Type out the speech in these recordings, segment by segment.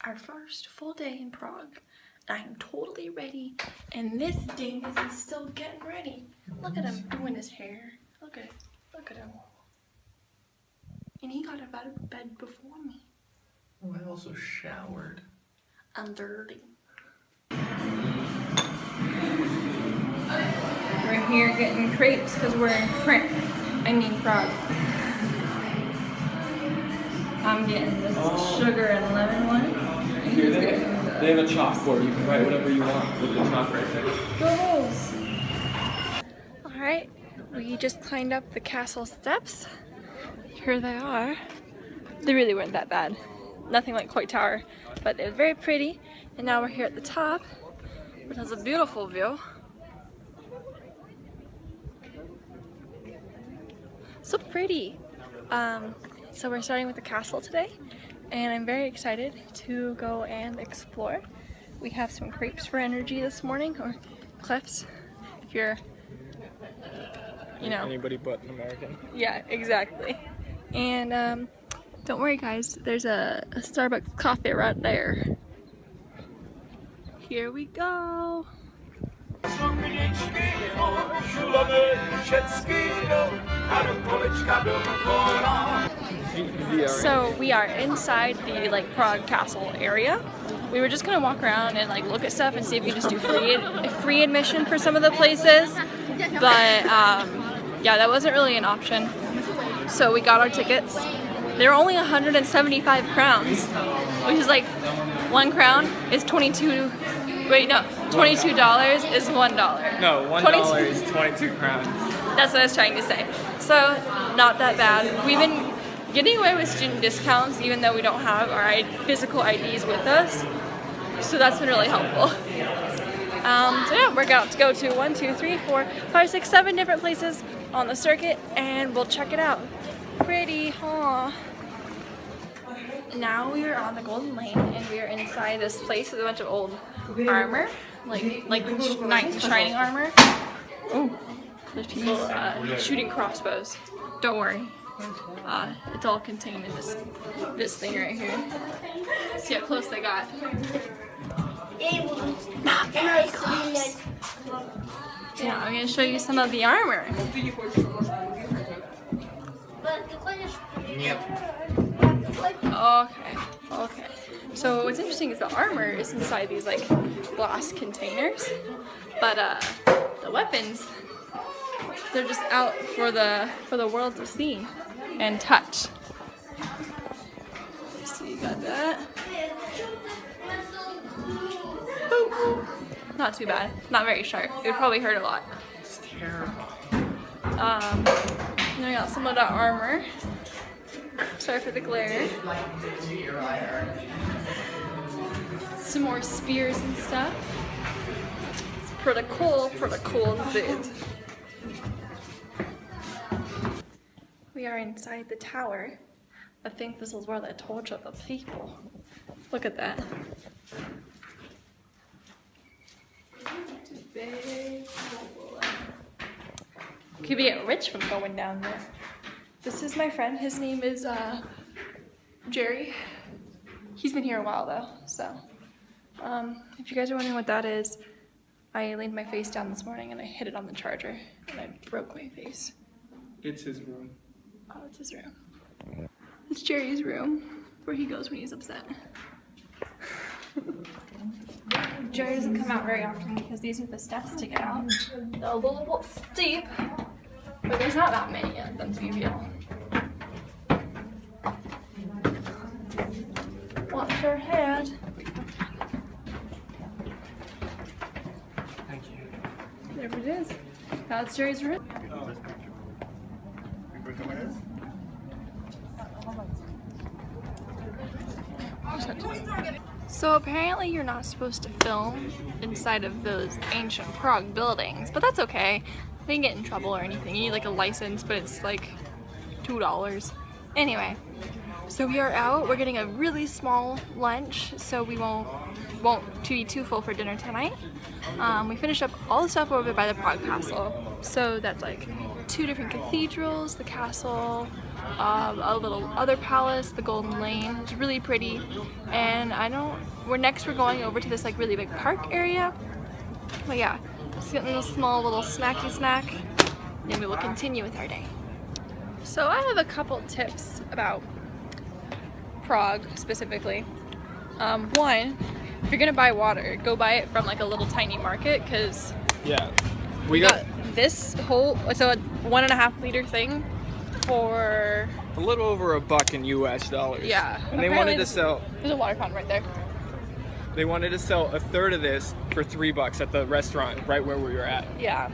our first full day in Prague. I am totally ready, and this dingus is still getting ready. Look at him doing his hair. Look at him. And he got out of bed before me. Oh, I also showered. I'm dirty. We're here getting crepes because we're in Prague. I'm getting this sugar and lemon one. They have a chalkboard. You can write whatever you want with the chalk right there. Goals! Alright, we just climbed up the castle steps. Here they are. They really weren't that bad. Nothing like Coit Tower, but they're very pretty. And now we're here at the top, which has a beautiful view. So pretty. So we're starting with the castle today, and I'm very excited to go and explore. We have some crepes for energy this morning, or clips, if you're, you know. Anybody but an American. Yeah, exactly. And don't worry guys, there's a Starbucks coffee right there. Here we go. So we are inside the Prague Castle area. We were just gonna walk around and look at stuff and see if we could just do free admission for some of the places, but yeah, that wasn't really an option. So we got our tickets. They're only 175 crowns, which is like 1 crown is 22. Wait, no, $22 is $1. No, $1 is 22 crowns. That's what I was trying to say. So, not that bad. We've been getting away with student discounts even though we don't have our physical IDs with us. So that's been really helpful. So yeah, we're about to go to 1, 2, 3, 4, 5, 6, 7 different places on the circuit, and we'll check it out. Pretty, huh? Now we are on the Golden Lane, and we are inside this place with a bunch of old armor, like knight in shining armor. Oh, there's people shooting crossbows. Don't worry, it's all contained in this thing right here. See how close they got. Not very close. Yeah, I'm gonna show you some of the armor. Okay. So what's interesting is the armor is inside these glass containers, but the weapons, they're just out for the world to see and touch. So you got that. Boop. Not too bad. Not very sharp. It would probably hurt a lot. It's terrible. Then I got some of that armor. Sorry for the glare. Some more spears and stuff. It's pretty cool indeed. We are inside the tower. I think this is where they torture the people. Look at that. Big. Could be get rich from going down there. This is my friend. His name is Jerry. He's been here a while though, so if you guys are wondering what that is, I laid my face down this morning and I hit it on the charger and I broke my face. It's his room. Oh, it's his room. It's Jerry's room, where he goes when he's upset. Jerry doesn't come out very often because these are the steps to get out. They're a little bit steep, but there's not that many of them to feel. Watch your head. Thank you. There it is. That's Jerry's room. So apparently you're not supposed to film inside of those ancient Prague buildings, but that's okay. We didn't get in trouble or anything. You need a license, but it's $2. Anyway, so we are out. We're getting a really small lunch, so we won't be too full for dinner tonight. We finished up all the stuff over by the Prague Castle. So that's 2 different cathedrals, the castle, a little other palace, the Golden Lane. It's really pretty. And we're going over to this like really big park area. But yeah, just getting a small little snacky snack, and we will continue with our day. So I have a couple tips about Prague specifically. One, if you're gonna buy water, go buy it from like a little tiny market, because Yeah. we got this whole, so a 1.5 liter thing for a little over $1 in US dollars. Yeah. And they wanted to sell, there's a water fountain right there. they wanted to sell a third of this for $3 at the restaurant right where we were at. Yeah.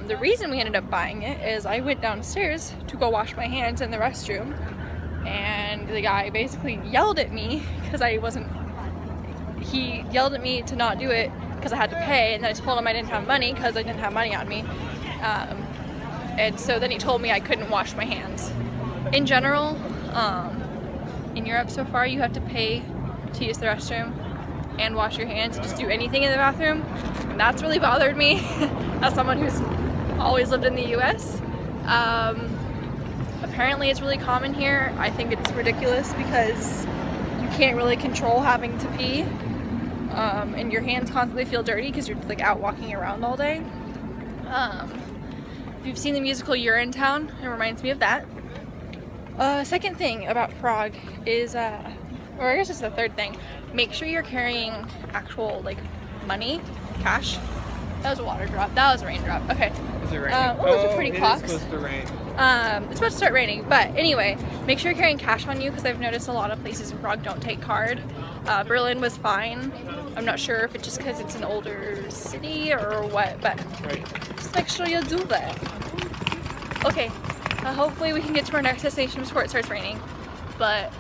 The reason we ended up buying it is I went downstairs to go wash my hands in the restroom, and the guy basically yelled at me because he yelled at me to not do it because I had to pay, and then I told him I didn't have money because I didn't have money on me. And so then he told me I couldn't wash my hands. In general, in Europe so far, you have to pay to use the restroom and wash your hands, just do anything in the bathroom. And that's really bothered me as someone who's always lived in the US. Apparently it's really common here. I think it's ridiculous because you can't really control having to pee, and your hands constantly feel dirty because you're just like out walking around all day. If you've seen the musical Urinetown, it reminds me of that. Second thing about Prague is, or I guess it's the third thing, make sure you're carrying actual like money, cash. That was a water drop. That was a raindrop. Okay. Is it raining? Those are pretty clocks. It's supposed to rain. It's about to start raining, but anyway, make sure you're carrying cash on you, because I've noticed a lot of places in Prague don't take card. Berlin was fine. I'm not sure if it's just because it's an older city or what, but just make sure you do that. Okay, hopefully we can get to our next destination before it starts raining, but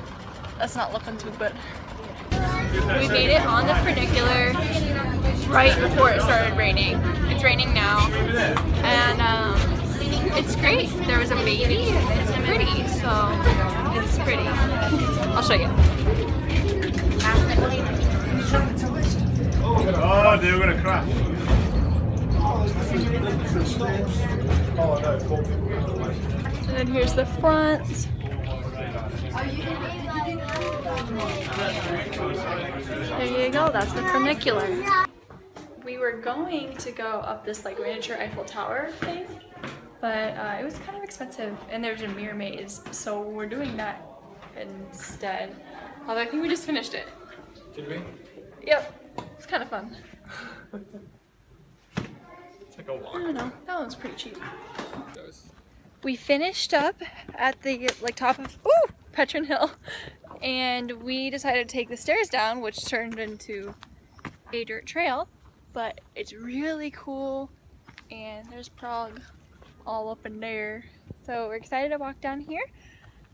that's not looking too good. We made it on the funicular right before it started raining. It's raining now, and it's great. There was a baby, and it's pretty, so it's pretty. I'll show you. Oh, dude, we're gonna crash. And then here's the front. There you go, that's the funicular. We were going to go up this like miniature Eiffel Tower thing, but it was kind of expensive, and there's a mirror maze, so we're doing that instead. Although I think we just finished it. Did we? Yep, it's kind of fun. It's like a walk. I don't know, that one's pretty cheap. That was- We finished up at the like top of Petrin Hill, and we decided to take the stairs down, which turned into a dirt trail, but it's really cool, and there's Prague all up in there, so we're excited to walk down here.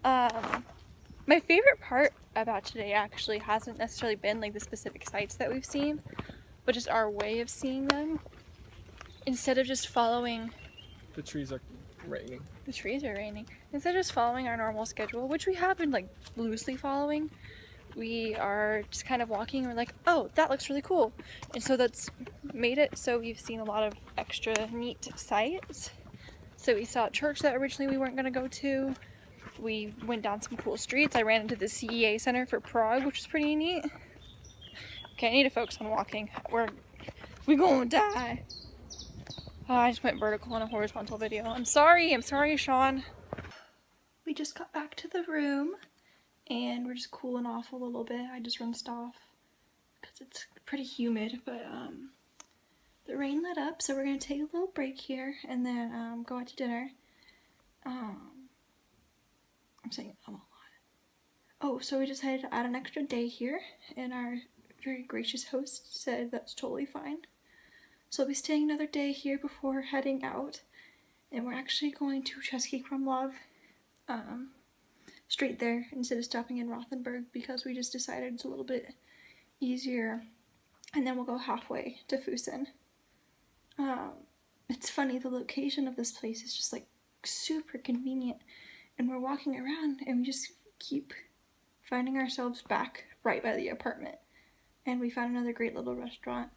My favorite part about today actually hasn't necessarily been like the specific sites that we've seen, but just our way of seeing them. Instead of just following The trees are raining. the trees are raining. Instead of just following our normal schedule, which we have been like loosely following, we are just kind of walking and we're like, oh, that looks really cool. And so that's made it so we've seen a lot of extra neat sites. So we saw a church that originally we weren't going to go to. We went down some cool streets. I ran into the CEA Center for Prague, which is pretty neat. Okay, I need to focus on walking. We gonna die. Oh, I just went vertical in a horizontal video. I'm sorry, Sean. We just got back to the room and we're just cooling off a little bit. I just rinsed off because it's pretty humid, but the rain let up, so we're gonna take a little break here and then go out to dinner. I'm saying a lot. Oh, so we decided to add an extra day here, and our very gracious host said that's totally fine. So we'll be staying another day here before heading out, and we're actually going to Český Krumlov, straight there instead of stopping in Rothenburg, because we just decided it's a little bit easier, and then we'll go halfway to Fusen. It's funny, the location of this place is just like super convenient, and we're walking around and we just keep finding ourselves back right by the apartment, and we found another great little restaurant.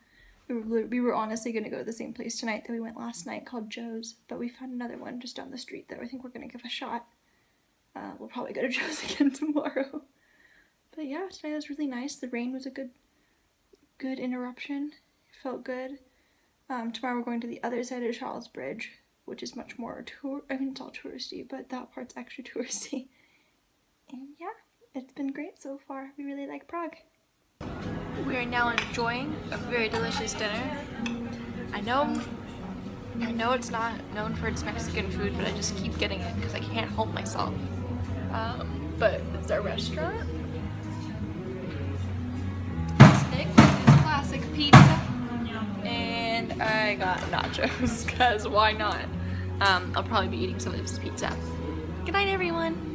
We were honestly going to go to the same place tonight that we went last night, called Joe's, but we found another one just down the street that I think we're going to give a shot. We'll probably go to Joe's again tomorrow. But yeah, today was really nice. The rain was a good interruption. It felt good. Tomorrow we're going to the other side of Charles Bridge, which is much more it's all touristy, but that part's extra touristy. And yeah, it's been great so far. We really like Prague. We are now enjoying a very delicious dinner. I know it's not known for its Mexican food, but I just keep getting it because I can't help myself. But it's our restaurant. Nick got his classic pizza, and I got nachos because why not? I'll probably be eating some of this pizza. Good night, everyone.